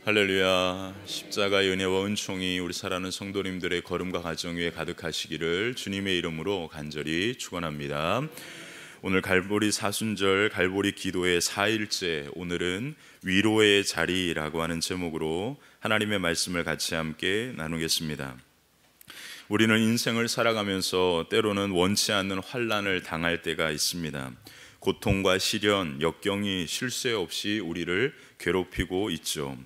할렐루야. 십자가의 은혜와 은총이 우리 사랑하는 성도님들의 걸음과 가정 위에 가득하시기를 주님의 이름으로 간절히 축원합니다. 오늘 갈보리 사순절 갈보리 기도의 4일째, 오늘은 위로의 자리라고 하는 제목으로 하나님의 말씀을 같이 함께 나누겠습니다. 우리는 인생을 살아가면서 때로는 원치 않는 환난을 당할 때가 있습니다. 고통과 시련, 역경이 쉴 새 없이 우리를 괴롭히고 있죠.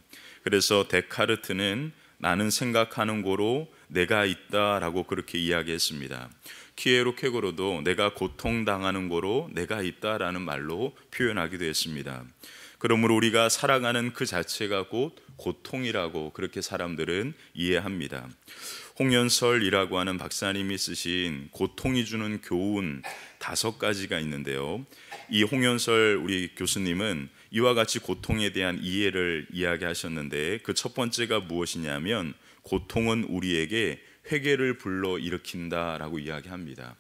그래서 데카르트는 나는 생각하는 고로 내가 있다라고 그렇게 이야기했습니다. 키에로케고로도 내가 고통당하는 고로 내가 있다라는 말로 표현하기도 했습니다. 그러므로 우리가 살아가는 그 자체가 곧 고통이라고 그렇게 사람들은 이해합니다. 홍연설이라고 하는 박사님이 쓰신 고통이 주는 교훈 5가지가 있는데요, 이 홍연설 우리 교수님은 이와 같이 고통에 대한 이해를 이야기하셨는데, 그 첫 번째가 무엇이냐면 고통은 우리에게 회개를 불러일으킨다라고 이야기합니다.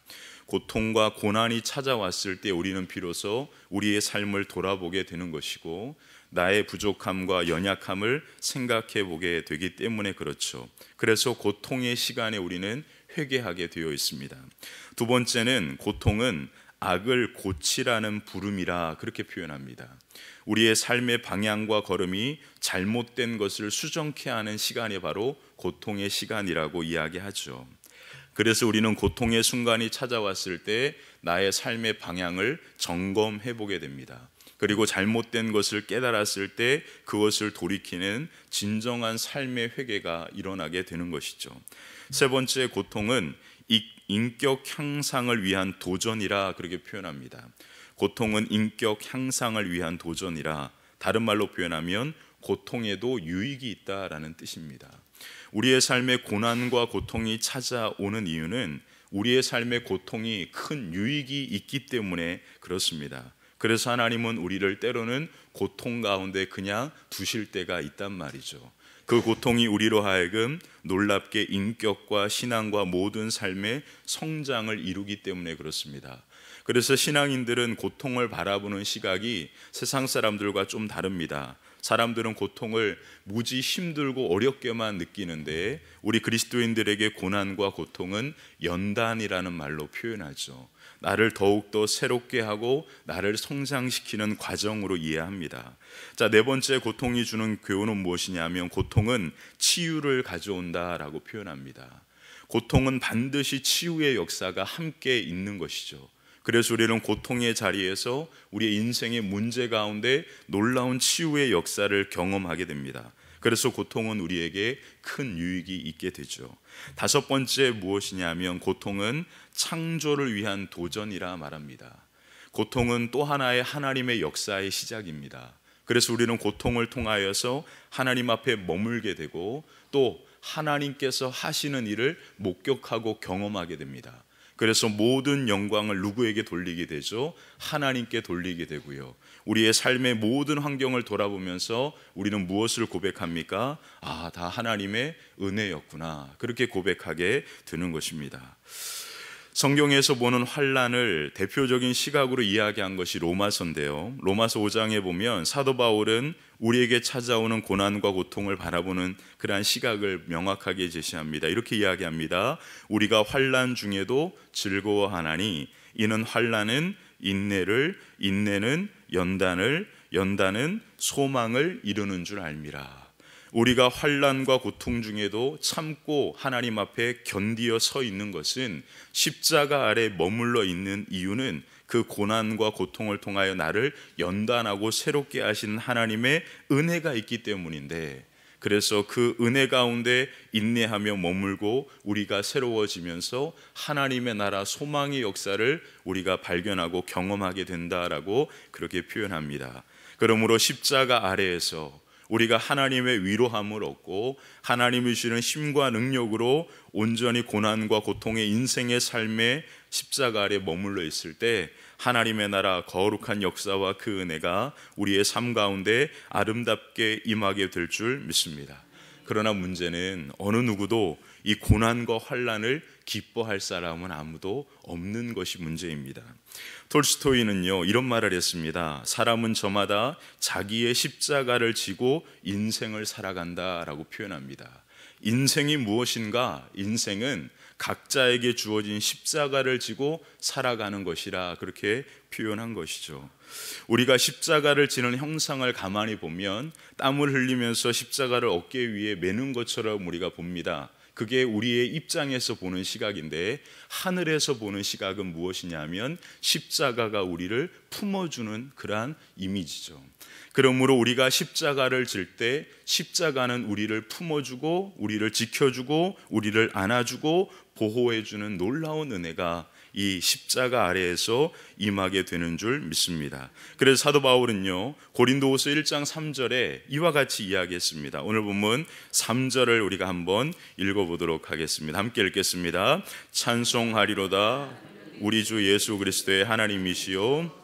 고통과 고난이 찾아왔을 때 우리는 비로소 우리의 삶을 돌아보게 되는 것이고, 나의 부족함과 연약함을 생각해 보게 되기 때문에 그렇죠. 그래서 고통의 시간에 우리는 회개하게 되어 있습니다. 두 번째는 고통은 악을 고치라는 부름이라 그렇게 표현합니다. 우리의 삶의 방향과 걸음이 잘못된 것을 수정케 하는 시간이 바로 고통의 시간이라고 이야기하죠. 그래서 우리는 고통의 순간이 찾아왔을 때 나의 삶의 방향을 점검해 보게 됩니다. 그리고 잘못된 것을 깨달았을 때 그것을 돌이키는 진정한 삶의 회개가 일어나게 되는 것이죠. 세 번째, 고통은 인격 향상을 위한 도전이라 그렇게 표현합니다. 고통은 인격 향상을 위한 도전이라, 다른 말로 표현하면 고통에도 유익이 있다라는 뜻입니다. 우리의 삶에 고난과 고통이 찾아오는 이유는 우리의 삶에 고통이 큰 유익이 있기 때문에 그렇습니다. 그래서 하나님은 우리를 때로는 고통 가운데 그냥 두실 때가 있단 말이죠. 그 고통이 우리로 하여금 놀랍게 인격과 신앙과 모든 삶의 성장을 이루기 때문에 그렇습니다. 그래서 신앙인들은 고통을 바라보는 시각이 세상 사람들과 좀 다릅니다. 사람들은 고통을 무지 힘들고 어렵게만 느끼는데, 우리 그리스도인들에게 고난과 고통은 연단이라는 말로 표현하죠. 나를 더욱더 새롭게 하고 나를 성장시키는 과정으로 이해합니다. 자, 네 번째, 고통이 주는 교훈은 무엇이냐면 고통은 치유를 가져온다라고 표현합니다. 고통은 반드시 치유의 역사가 함께 있는 것이죠. 그래서 우리는 고통의 자리에서 우리의 인생의 문제 가운데 놀라운 치유의 역사를 경험하게 됩니다. 그래서 고통은 우리에게 큰 유익이 있게 되죠. 다섯 번째, 무엇이냐면 고통은 창조를 위한 도전이라 말합니다. 고통은 또 하나의 하나님의 역사의 시작입니다. 그래서 우리는 고통을 통하여서 하나님 앞에 머물게 되고, 또 하나님께서 하시는 일을 목격하고 경험하게 됩니다. 그래서 모든 영광을 누구에게 돌리게 되죠? 하나님께 돌리게 되고요. 우리의 삶의 모든 환경을 돌아보면서 우리는 무엇을 고백합니까? 다 하나님의 은혜였구나, 그렇게 고백하게 되는 것입니다. 성경에서 보는 환난을 대표적인 시각으로 이야기한 것이 로마서인데요, 로마서 5장에 보면 사도 바울은 우리에게 찾아오는 고난과 고통을 바라보는 그러한 시각을 명확하게 제시합니다. 이렇게 이야기합니다. 우리가 환난 중에도 즐거워하나니 이는 환난은 인내를, 인내는 연단을, 연단은 소망을 이루는 줄 알미라. 우리가 환난과 고통 중에도 참고 하나님 앞에 견디어 서 있는 것은, 십자가 아래 머물러 있는 이유는 그 고난과 고통을 통하여 나를 연단하고 새롭게 하시는 하나님의 은혜가 있기 때문인데, 그래서 그 은혜 가운데 인내하며 머물고 우리가 새로워지면서 하나님의 나라 소망의 역사를 우리가 발견하고 경험하게 된다라고 그렇게 표현합니다. 그러므로 십자가 아래에서 우리가 하나님의 위로함을 얻고 하나님이 주시는 힘과 능력으로 온전히 고난과 고통의 인생의 삶에 십자가 아래 머물러 있을 때 하나님의 나라 거룩한 역사와 그 은혜가 우리의 삶 가운데 아름답게 임하게 될 줄 믿습니다. 그러나 문제는 어느 누구도 이 고난과 환난을 기뻐할 사람은 아무도 없는 것이 문제입니다. 톨스토이는요 이런 말을 했습니다. 사람은 저마다 자기의 십자가를 지고 인생을 살아간다라고 표현합니다. 인생이 무엇인가? 인생은 각자에게 주어진 십자가를 지고 살아가는 것이라 그렇게 표현한 것이죠. 우리가 십자가를 지는 형상을 가만히 보면 땀을 흘리면서 십자가를 어깨 위에 매는 것처럼 우리가 봅니다. 그게 우리의 입장에서 보는 시각인데 하늘에서 보는 시각은 무엇이냐면 십자가가 우리를 품어주는 그러한 이미지죠. 그러므로 우리가 십자가를 질 때 십자가는 우리를 품어주고 우리를 지켜주고 우리를 안아주고 보호해주는 놀라운 은혜가 이 십자가 아래에서 임하게 되는 줄 믿습니다. 그래서 사도 바울은요 고린도후서 1장 3절에 이와 같이 이야기했습니다. 오늘 본문 3절을 우리가 한번 읽어보도록 하겠습니다. 함께 읽겠습니다. 찬송하리로다 우리 주 예수 그리스도의 하나님이시요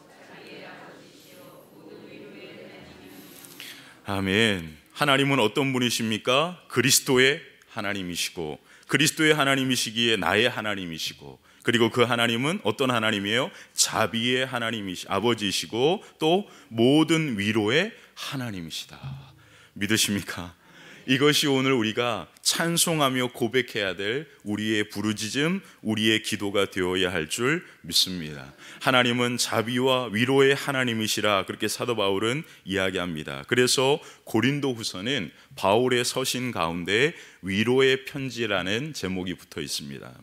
아멘. 하나님은 어떤 분이십니까? 그리스도의 하나님이시고 그리스도의 하나님이시기에 나의 하나님이시고 그리고 그 하나님은 어떤 하나님이에요? 자비의 아버지이시고 또 모든 위로의 하나님이시다. 믿으십니까? 이것이 오늘 우리가 찬송하며 고백해야 될 우리의 부르짖음, 우리의 기도가 되어야 할 줄 믿습니다. 하나님은 자비와 위로의 하나님이시라 그렇게 사도 바울은 이야기합니다. 그래서 고린도후서는 바울의 서신 가운데 위로의 편지라는 제목이 붙어 있습니다.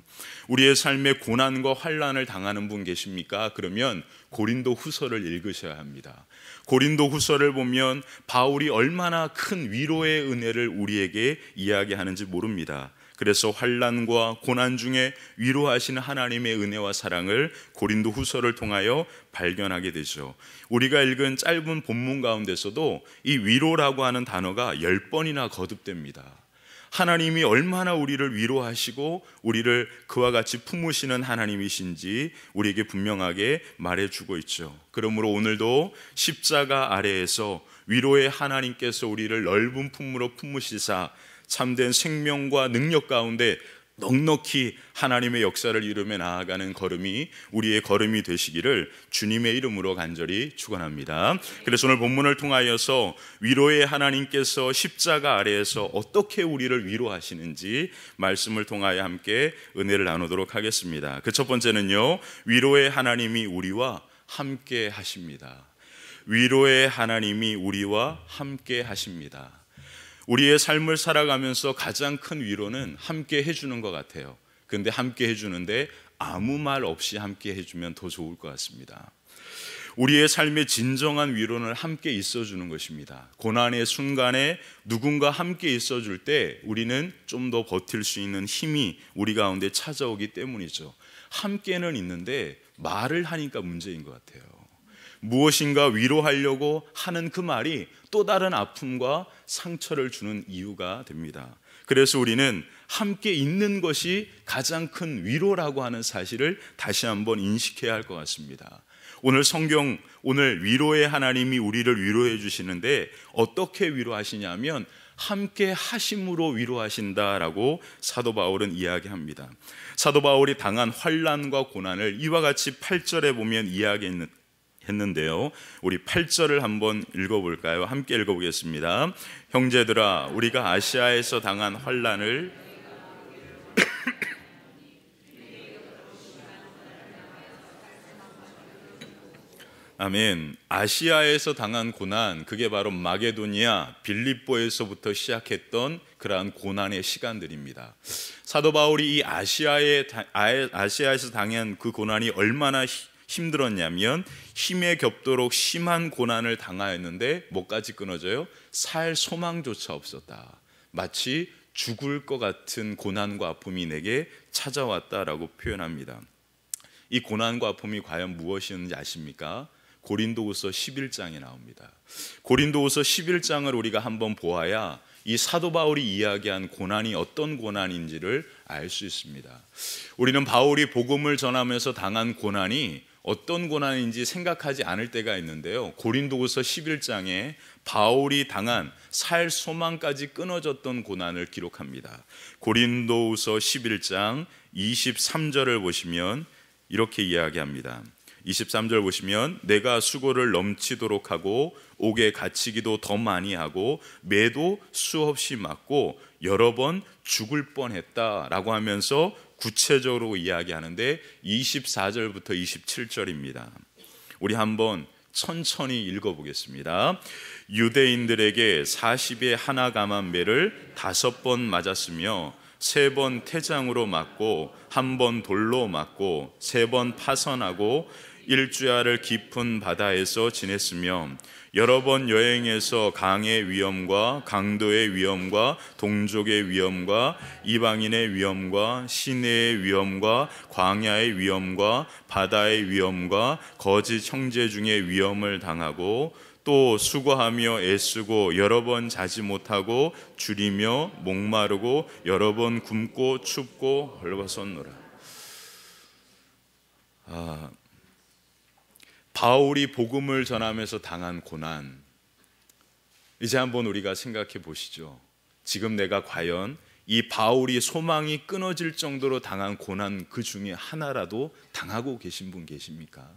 우리의 삶에 고난과 환난을 당하는 분 계십니까? 그러면 고린도후서를 읽으셔야 합니다. 고린도후서를 보면 바울이 얼마나 큰 위로의 은혜를 우리에게 이야기하는지 모릅니다. 그래서 환난과 고난 중에 위로하시는 하나님의 은혜와 사랑을 고린도후서를 통하여 발견하게 되죠. 우리가 읽은 짧은 본문 가운데서도 이 위로라고 하는 단어가 10번이나 거듭됩니다. 하나님이 얼마나 우리를 위로하시고 우리를 그와 같이 품으시는 하나님이신지 우리에게 분명하게 말해주고 있죠. 그러므로 오늘도 십자가 아래에서 위로의 하나님께서 우리를 넓은 품으로 품으시사 참된 생명과 능력 가운데 넉넉히 하나님의 역사를 이루며 나아가는 걸음이 우리의 걸음이 되시기를 주님의 이름으로 간절히 축원합니다. 그래서 오늘 본문을 통하여서 위로의 하나님께서 십자가 아래에서 어떻게 우리를 위로하시는지 말씀을 통하여 함께 은혜를 나누도록 하겠습니다. 그 첫 번째는요, 위로의 하나님이 우리와 함께 하십니다. 위로의 하나님이 우리와 함께 하십니다. 우리의 삶을 살아가면서 가장 큰 위로는 함께 해주는 것 같아요. 그런데 함께 해주는데 아무 말 없이 함께 해주면 더 좋을 것 같습니다. 우리의 삶의 진정한 위로는 함께 있어주는 것입니다. 고난의 순간에 누군가 함께 있어줄 때 우리는 좀 더 버틸 수 있는 힘이 우리 가운데 찾아오기 때문이죠. 함께는 있는데 말을 하니까 문제인 것 같아요. 무엇인가 위로하려고 하는 그 말이 또 다른 아픔과 상처를 주는 이유가 됩니다. 그래서 우리는 함께 있는 것이 가장 큰 위로라고 하는 사실을 다시 한번 인식해야 할 것 같습니다. 오늘 성경, 오늘 위로의 하나님이 우리를 위로해 주시는데 어떻게 위로하시냐면 함께 하심으로 위로하신다라고 사도 바울은 이야기합니다. 사도 바울이 당한 환난과 고난을 이와 같이 8절에 보면 이야기했는데요, 우리 8절을 한번 읽어볼까요? 함께 읽어보겠습니다. 형제들아, 우리가 아시아에서 당한 환난을 아멘. 아시아에서 당한 고난, 그게 바로 마게도니아 빌립보에서부터 시작했던 그러한 고난의 시간들입니다. 사도 바울이 이 아시아에서 당한 그 고난이 얼마나 힘들었냐면 힘에 겹도록 심한 고난을 당하였는데 뭐까지 끊어져요? 살 소망조차 없었다. 마치 죽을 것 같은 고난과 아픔이 내게 찾아왔다라고 표현합니다. 이 고난과 아픔이 과연 무엇이었는지 아십니까? 고린도후서 11장에 나옵니다. 고린도후서 11장을 우리가 한번 보아야 이 사도 바울이 이야기한 고난이 어떤 고난인지를 알 수 있습니다. 우리는 바울이 복음을 전하면서 당한 고난이 어떤 고난인지 생각하지 않을 때가 있는데요. 고린도후서 11장에 바울이 당한 살 소망까지 끊어졌던 고난을 기록합니다. 고린도후서 11장 23절을 보시면 이렇게 이야기합니다. 23절 보시면 내가 수고를 넘치도록 하고 옥에 갇히기도 더 많이 하고 매도 수없이 맞고 여러 번 죽을 뻔했다라고 하면서 구체적으로 이야기하는데 24절부터 27절입니다. 우리 한번 천천히 읽어보겠습니다. 유대인들에게 40의 하나 감한 매를 5번 맞았으며 3번 태장으로 맞고 1번 돌로 맞고 3번 파선하고 일주야를 깊은 바다에서 지냈으며 여러 번 여행해서 강의 위험과 강도의 위험과 동족의 위험과 이방인의 위험과 시내의 위험과 광야의 위험과 바다의 위험과 거짓 형제 중에 위험을 당하고 또 수고하며 애쓰고 여러 번 자지 못하고 줄이며 목마르고 여러 번 굶고 춥고 헐벗었노라. 바울이 복음을 전하면서 당한 고난, 이제 한번 우리가 생각해 보시죠. 지금 내가 과연 이 바울이 소망이 끊어질 정도로 당한 고난 그 중에 하나라도 당하고 계신 분 계십니까?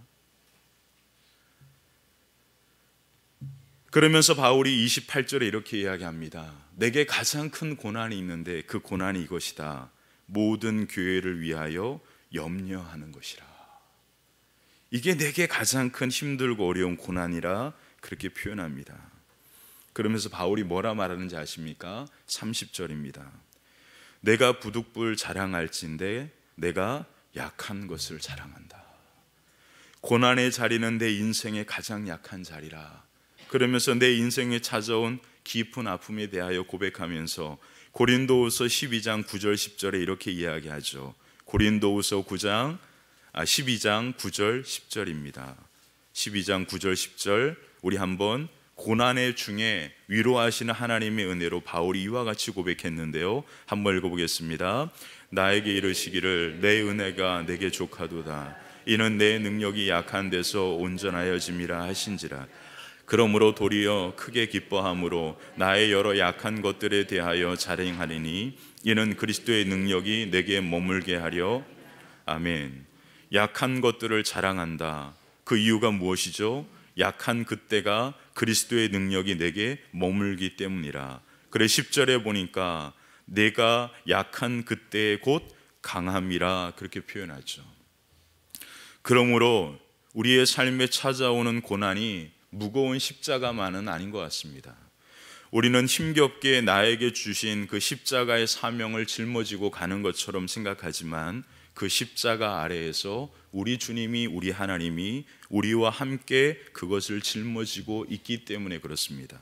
그러면서 바울이 28절에 이렇게 이야기합니다. 내게 가장 큰 고난이 있는데 그 고난이 이것이다. 모든 교회를 위하여 염려하는 것이라. 이게 내게 가장 큰 힘들고 어려운 고난이라 그렇게 표현합니다. 그러면서 바울이 뭐라 말하는지 아십니까? 30절입니다. 내가 부득불 자랑할진대 내가 약한 것을 자랑한다. 고난의 자리는 내 인생의 가장 약한 자리라. 그러면서 내 인생에 찾아온 깊은 아픔에 대하여 고백하면서 고린도후서 12장 9절 10절에 이렇게 이야기하죠. 고린도후서 12장 9절 10절입니다. 12장 9절 10절 우리 한번 고난의 중에 위로하시는 하나님의 은혜로 바울이 이와 같이 고백했는데요. 한번 읽어보겠습니다. 나에게 이르시기를 내 은혜가 내게 족하도다. 이는 내 능력이 약한 데서 온전하여짐이라 하신지라. 그러므로 도리어 크게 기뻐함으로 나의 여러 약한 것들에 대하여 자랑하리니 이는 그리스도의 능력이 내게 머물게 하려. 아멘. 약한 것들을 자랑한다. 그 이유가 무엇이죠? 약한 그때가 그리스도의 능력이 내게 머물기 때문이라. 그래 10절에 보니까 내가 약한 그때의 곧 강함이라 그렇게 표현하죠. 그러므로 우리의 삶에 찾아오는 고난이 무거운 십자가만은 아닌 것 같습니다. 우리는 힘겹게 나에게 주신 그 십자가의 사명을 짊어지고 가는 것처럼 생각하지만 그 십자가 아래에서 우리 주님이, 우리 하나님이 우리와 함께 그것을 짊어지고 있기 때문에 그렇습니다.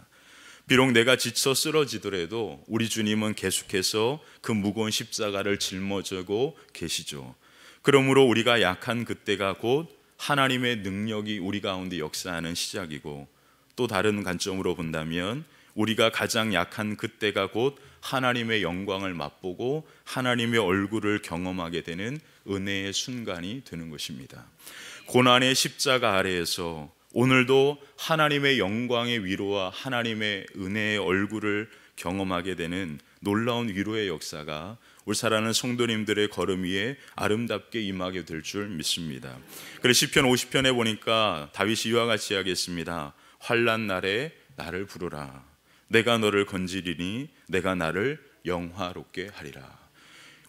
비록 내가 지쳐 쓰러지더라도 우리 주님은 계속해서 그 무거운 십자가를 짊어지고 계시죠. 그러므로 우리가 약한 그때가 곧 하나님의 능력이 우리 가운데 역사하는 시작이고, 또 다른 관점으로 본다면 우리가 가장 약한 그때가 곧 하나님의 영광을 맛보고 하나님의 얼굴을 경험하게 되는 은혜의 순간이 되는 것입니다. 고난의 십자가 아래에서 오늘도 하나님의 영광의 위로와 하나님의 은혜의 얼굴을 경험하게 되는 놀라운 위로의 역사가 우리 사랑하는 성도님들의 걸음 위에 아름답게 임하게 될 줄 믿습니다. 그래서 시편 50편에 보니까 다윗이 이와 같이 이야기했습니다. 환난 날에 나를 부르라. 내가 너를 건지리니 내가 나를 영화롭게 하리라.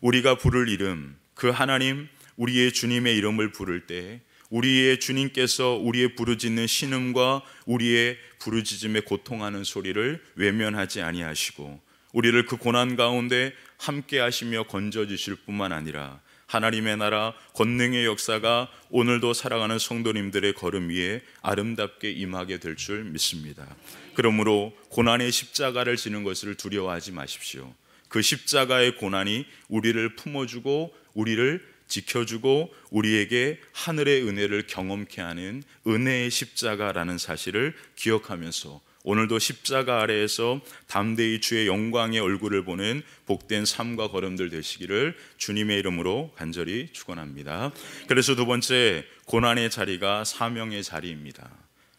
우리가 부를 이름, 그 하나님, 우리의 주님의 이름을 부를 때 우리의 주님께서 우리의 부르짖는 신음과 우리의 부르짖음에 고통하는 소리를 외면하지 아니하시고 우리를 그 고난 가운데 함께 하시며 건져주실 뿐만 아니라 하나님의 나라 권능의 역사가 오늘도 살아가는 성도님들의 걸음 위에 아름답게 임하게 될 줄 믿습니다. 그러므로 고난의 십자가를 지는 것을 두려워하지 마십시오. 그 십자가의 고난이 우리를 품어주고 우리를 지켜주고 우리에게 하늘의 은혜를 경험케 하는 은혜의 십자가라는 사실을 기억하면서 오늘도 십자가 아래에서 담대히 주의 영광의 얼굴을 보는 복된 삶과 걸음들 되시기를 주님의 이름으로 간절히 축원합니다. 그래서 두 번째, 고난의 자리가 사명의 자리입니다.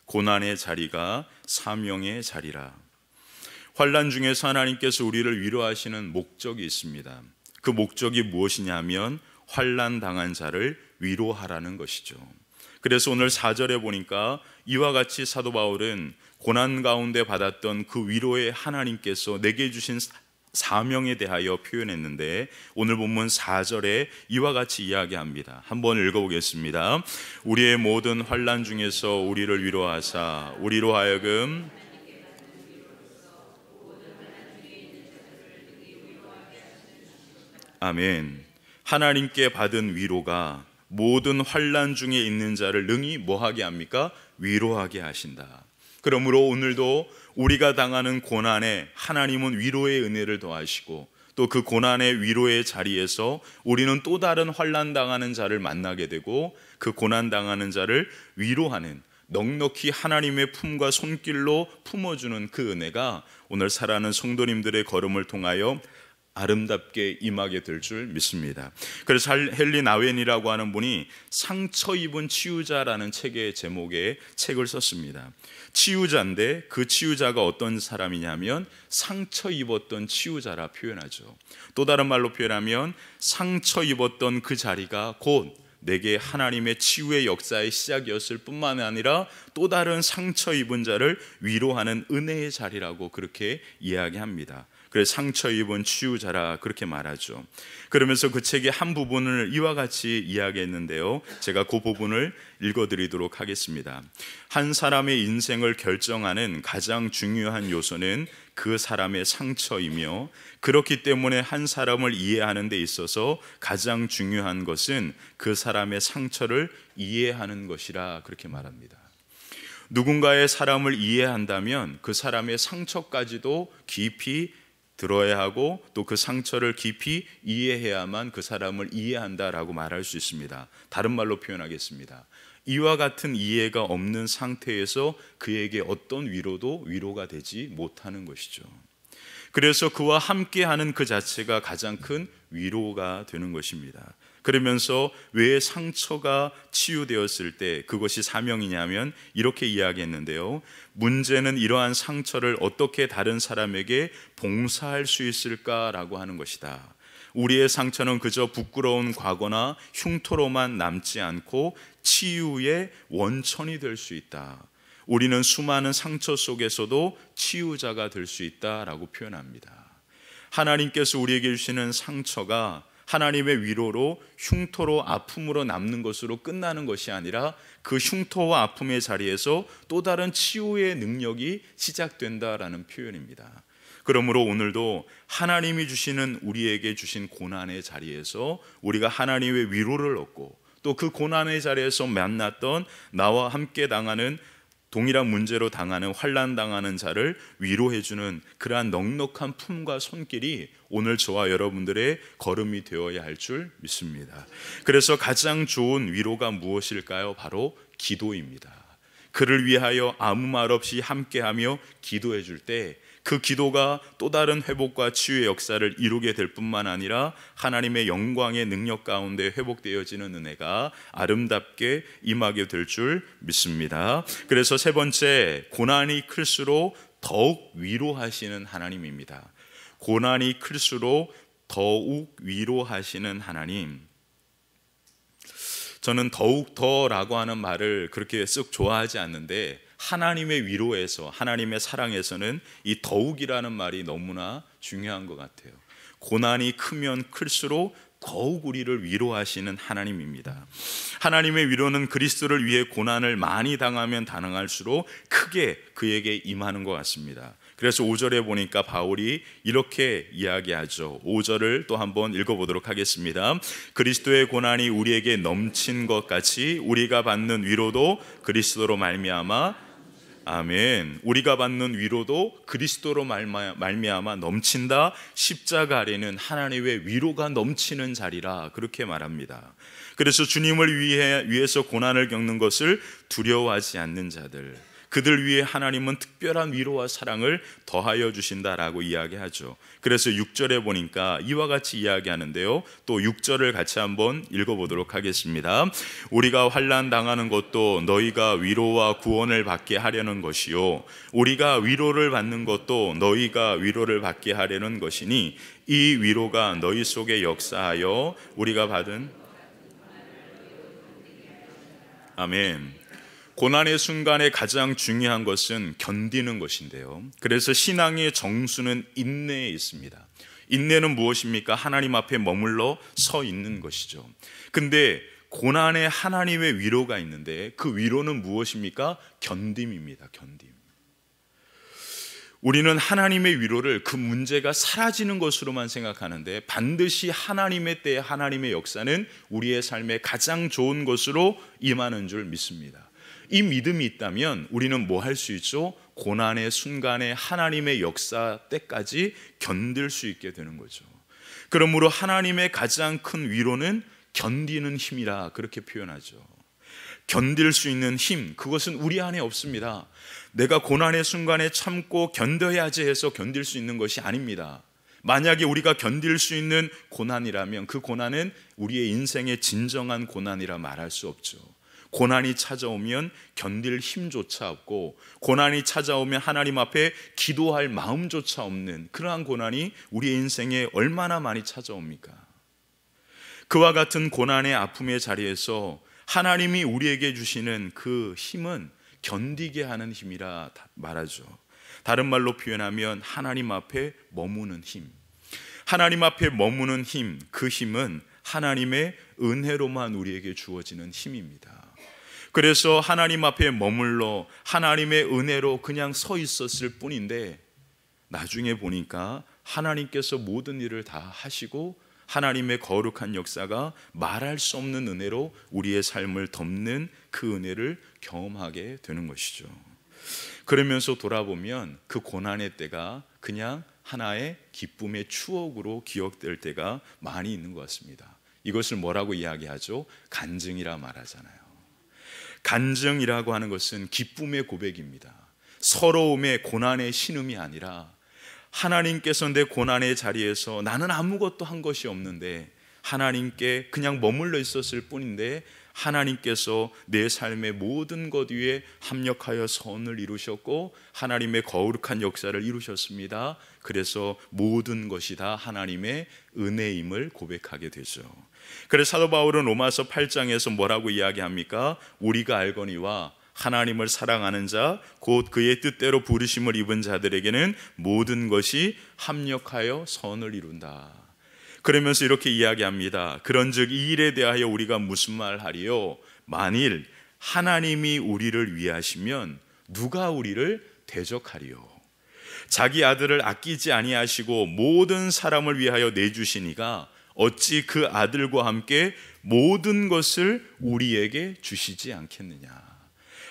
고난의 자리가 사명의 자리라. 환난 중에서 하나님께서 우리를 위로하시는 목적이 있습니다. 그 목적이 무엇이냐면 환난 당한 자를 위로하라는 것이죠. 그래서 오늘 4절에 보니까 이와 같이 사도 바울은 고난 가운데 받았던 그 위로의 하나님께서 내게 주신 사명에 대하여 표현했는데, 오늘 본문 4절에 이와 같이 이야기합니다. 한번 읽어보겠습니다. 우리의 모든 환난 중에서 우리를 위로하사 우리로 하여금 아멘. 하나님께 받은 위로가 모든 환난 중에 있는 자를 능히 뭐하게 합니까? 위로하게 하신다. 그러므로 오늘도 우리가 당하는 고난에 하나님은 위로의 은혜를 더하시고, 또 그 고난의 위로의 자리에서 우리는 또 다른 환난 당하는 자를 만나게 되고, 그 고난 당하는 자를 위로하는, 넉넉히 하나님의 품과 손길로 품어주는 그 은혜가 오늘 살아가는 성도님들의 걸음을 통하여 아름답게 임하게 될 줄 믿습니다. 그래서 헨리 나웬이라고 하는 분이 상처 입은 치유자라는 책의 제목에 책을 썼습니다. 치유자인데 그 치유자가 어떤 사람이냐면 상처 입었던 치유자라 표현하죠. 또 다른 말로 표현하면 상처 입었던 그 자리가 곧 내게 하나님의 치유의 역사의 시작이었을 뿐만 아니라 또 다른 상처 입은 자를 위로하는 은혜의 자리라고 그렇게 이야기합니다. 그래서 상처 입은 치유자라 그렇게 말하죠. 그러면서 그 책의 한 부분을 이와 같이 이야기했는데요, 제가 그 부분을 읽어드리도록 하겠습니다. 한 사람의 인생을 결정하는 가장 중요한 요소는 그 사람의 상처이며, 그렇기 때문에 한 사람을 이해하는 데 있어서 가장 중요한 것은 그 사람의 상처를 이해하는 것이라 그렇게 말합니다. 누군가의 사람을 이해한다면 그 사람의 상처까지도 깊이 들어야 하고, 또 그 상처를 깊이 이해해야만 그 사람을 이해한다라고 말할 수 있습니다. 다른 말로 표현하겠습니다. 이와 같은 이해가 없는 상태에서 그에게 어떤 위로도 위로가 되지 못하는 것이죠. 그래서 그와 함께하는 그 자체가 가장 큰 위로가 되는 것입니다. 그러면서 왜 상처가 치유되었을 때 그것이 사명이냐면 이렇게 이야기했는데요, 문제는 이러한 상처를 어떻게 다른 사람에게 봉사할 수 있을까라고 하는 것이다. 우리의 상처는 그저 부끄러운 과거나 흉터로만 남지 않고 치유의 원천이 될 수 있다. 우리는 수많은 상처 속에서도 치유자가 될 수 있다라고 표현합니다. 하나님께서 우리에게 주시는 상처가 하나님의 위로로 흉터로 아픔으로 남는 것으로 끝나는 것이 아니라 그 흉터와 아픔의 자리에서 또 다른 치유의 능력이 시작된다라는 표현입니다. 그러므로 오늘도 하나님이 주시는 우리에게 주신 고난의 자리에서 우리가 하나님의 위로를 얻고, 또 그 고난의 자리에서 만났던 나와 함께 당하는 동일한 문제로 당하는 환난 당하는 자를 위로해주는 그러한 넉넉한 품과 손길이 오늘 저와 여러분들의 걸음이 되어야 할 줄 믿습니다. 그래서 가장 좋은 위로가 무엇일까요? 바로 기도입니다. 그를 위하여 아무 말 없이 함께하며 기도해 줄 때 그 기도가 또 다른 회복과 치유의 역사를 이루게 될 뿐만 아니라 하나님의 영광의 능력 가운데 회복되어지는 은혜가 아름답게 임하게 될 줄 믿습니다. 그래서 세 번째, 고난이 클수록 더욱 위로하시는 하나님입니다. 고난이 클수록 더욱 위로하시는 하나님. 저는 더욱 더라고 하는 말을 그렇게 쓱 좋아하지 않는데, 하나님의 위로에서, 하나님의 사랑에서는 이 더욱이라는 말이 너무나 중요한 것 같아요. 고난이 크면 클수록 더욱 우리를 위로하시는 하나님입니다. 하나님의 위로는 그리스도를 위해 고난을 많이 당하면 당할수록 크게 그에게 임하는 것 같습니다. 그래서 5절에 보니까 바울이 이렇게 이야기하죠. 5절을 또 한번 읽어보도록 하겠습니다. 그리스도의 고난이 우리에게 넘친 것 같이 우리가 받는 위로도 그리스도로 말미암아, 아멘, 우리가 받는 위로도 그리스도로 말미암아 넘친다. 십자가 아래는 하나님의 위로가 넘치는 자리라 그렇게 말합니다. 그래서 주님을 위해서 고난을 겪는 것을 두려워하지 않는 자들, 그들 위해 하나님은 특별한 위로와 사랑을 더하여 주신다라고 이야기하죠. 그래서 6절에 보니까 이와 같이 이야기하는데요, 또 6절을 같이 한번 읽어보도록 하겠습니다. 우리가 환난 당하는 것도 너희가 위로와 구원을 받게 하려는 것이요, 우리가 위로를 받는 것도 너희가 위로를 받게 하려는 것이니 이 위로가 너희 속에 역사하여 우리가 받은 아멘. 고난의 순간에 가장 중요한 것은 견디는 것인데요, 그래서 신앙의 정수는 인내에 있습니다. 인내는 무엇입니까? 하나님 앞에 머물러 서 있는 것이죠. 근데 고난에 하나님의 위로가 있는데 그 위로는 무엇입니까? 견딤입니다. 견딤. 우리는 하나님의 위로를 그 문제가 사라지는 것으로만 생각하는데 반드시 하나님의 때에 하나님의 역사는 우리의 삶에 가장 좋은 것으로 임하는 줄 믿습니다. 이 믿음이 있다면 우리는 뭐 할 수 있죠? 고난의 순간에 하나님의 역사 때까지 견딜 수 있게 되는 거죠. 그러므로 하나님의 가장 큰 위로는 견디는 힘이라 그렇게 표현하죠. 견딜 수 있는 힘, 그것은 우리 안에 없습니다. 내가 고난의 순간에 참고 견뎌야지 해서 견딜 수 있는 것이 아닙니다. 만약에 우리가 견딜 수 있는 고난이라면 그 고난은 우리의 인생의 진정한 고난이라 말할 수 없죠. 고난이 찾아오면 견딜 힘조차 없고, 고난이 찾아오면 하나님 앞에 기도할 마음조차 없는 그러한 고난이 우리의 인생에 얼마나 많이 찾아옵니까? 그와 같은 고난의 아픔의 자리에서 하나님이 우리에게 주시는 그 힘은 견디게 하는 힘이라 말하죠. 다른 말로 표현하면 하나님 앞에 머무는 힘. 하나님 앞에 머무는 힘, 그 힘은 하나님의 은혜로만 우리에게 주어지는 힘입니다. 그래서 하나님 앞에 머물러 하나님의 은혜로 그냥 서 있었을 뿐인데 나중에 보니까 하나님께서 모든 일을 다 하시고 하나님의 거룩한 역사가 말할 수 없는 은혜로 우리의 삶을 덮는 그 은혜를 경험하게 되는 것이죠. 그러면서 돌아보면 그 고난의 때가 그냥 하나의 기쁨의 추억으로 기억될 때가 많이 있는 것 같습니다. 이것을 뭐라고 이야기하죠? 간증이라 말하잖아요. 간증이라고 하는 것은 기쁨의 고백입니다. 서러움의 고난의 신음이 아니라 하나님께서 내 고난의 자리에서 나는 아무것도 한 것이 없는데 하나님께 그냥 머물러 있었을 뿐인데 하나님께서 내 삶의 모든 것 위에 합력하여 선을 이루셨고 하나님의 거룩한 역사를 이루셨습니다. 그래서 모든 것이 다 하나님의 은혜임을 고백하게 되죠. 그래서 사도 바울은 로마서 8장에서 뭐라고 이야기합니까? 우리가 알거니와 하나님을 사랑하는 자 곧 그의 뜻대로 부르심을 입은 자들에게는 모든 것이 합력하여 선을 이룬다. 그러면서 이렇게 이야기합니다. 그런즉 이 일에 대하여 우리가 무슨 말 하리요? 만일 하나님이 우리를 위하시면 누가 우리를 대적하리요? 자기 아들을 아끼지 아니하시고 모든 사람을 위하여 내주시니가 어찌 그 아들과 함께 모든 것을 우리에게 주시지 않겠느냐.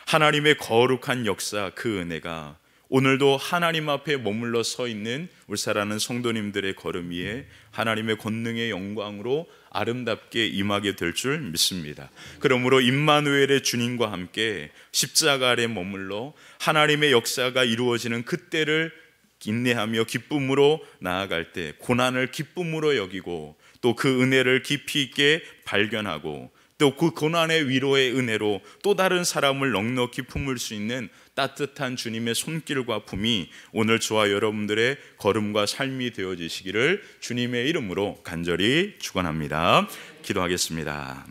하나님의 거룩한 역사, 그 은혜가 오늘도 하나님 앞에 머물러 서 있는 우리 사랑하는 성도님들의 걸음 위에 하나님의 권능의 영광으로 아름답게 임하게 될 줄 믿습니다. 그러므로 임마누엘의 주님과 함께 십자가 아래 머물러 하나님의 역사가 이루어지는 그때를 인내하며 기쁨으로 나아갈 때 고난을 기쁨으로 여기고 또 그 은혜를 깊이 있게 발견하고 또 그 고난의 위로의 은혜로 또 다른 사람을 넉넉히 품을 수 있는 따뜻한 주님의 손길과 품이 오늘 저와 여러분들의 걸음과 삶이 되어지시기를 주님의 이름으로 간절히 축원합니다. 기도하겠습니다.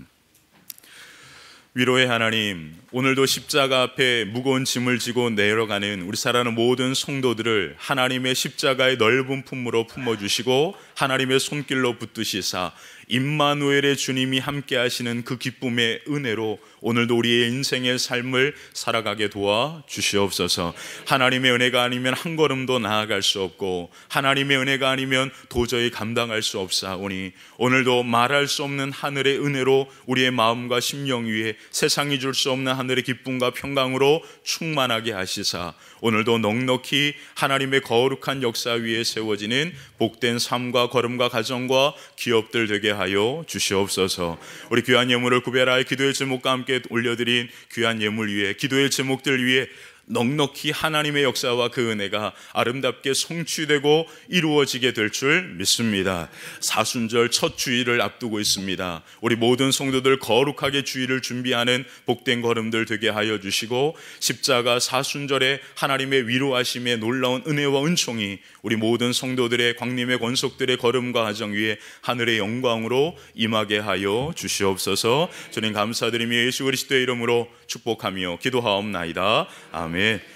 위로의 하나님, 오늘도 십자가 앞에 무거운 짐을 지고 내려가는 우리 사랑하는 모든 성도들을 하나님의 십자가의 넓은 품으로 품어주시고 하나님의 손길로 붙드시사 임마누엘의 주님이 함께 하시는 그 기쁨의 은혜로 오늘도 우리의 인생의 삶을 살아가게 도와 주시옵소서. 하나님의 은혜가 아니면 한 걸음도 나아갈 수 없고 하나님의 은혜가 아니면 도저히 감당할 수 없사오니 오늘도 말할 수 없는 하늘의 은혜로 우리의 마음과 심령 위에 세상이 줄 수 없는 하늘의 기쁨과 평강으로 충만하게 하시사 오늘도 넉넉히 하나님의 거룩한 역사 위에 세워지는 복된 삶과 걸음과 가정과 기업들 되게 하여 주시옵소서. 우리 귀한 예물을 구별하여 기도의 제목과 함께 올려드린 귀한 예물 위에 기도의 제목들 위에 넉넉히 하나님의 역사와 그 은혜가 아름답게 성취되고 이루어지게 될 줄 믿습니다. 사순절 첫 주일을 앞두고 있습니다. 우리 모든 성도들 거룩하게 주일을 준비하는 복된 걸음들 되게 하여 주시고, 십자가 사순절에 하나님의 위로하심의 놀라운 은혜와 은총이 우리 모든 성도들의 광림의 권속들의 걸음과 가정 위에 하늘의 영광으로 임하게 하여 주시옵소서. 주님 감사드리며 예수 그리스도의 이름으로 축복하며 기도하옵나이다. 아멘.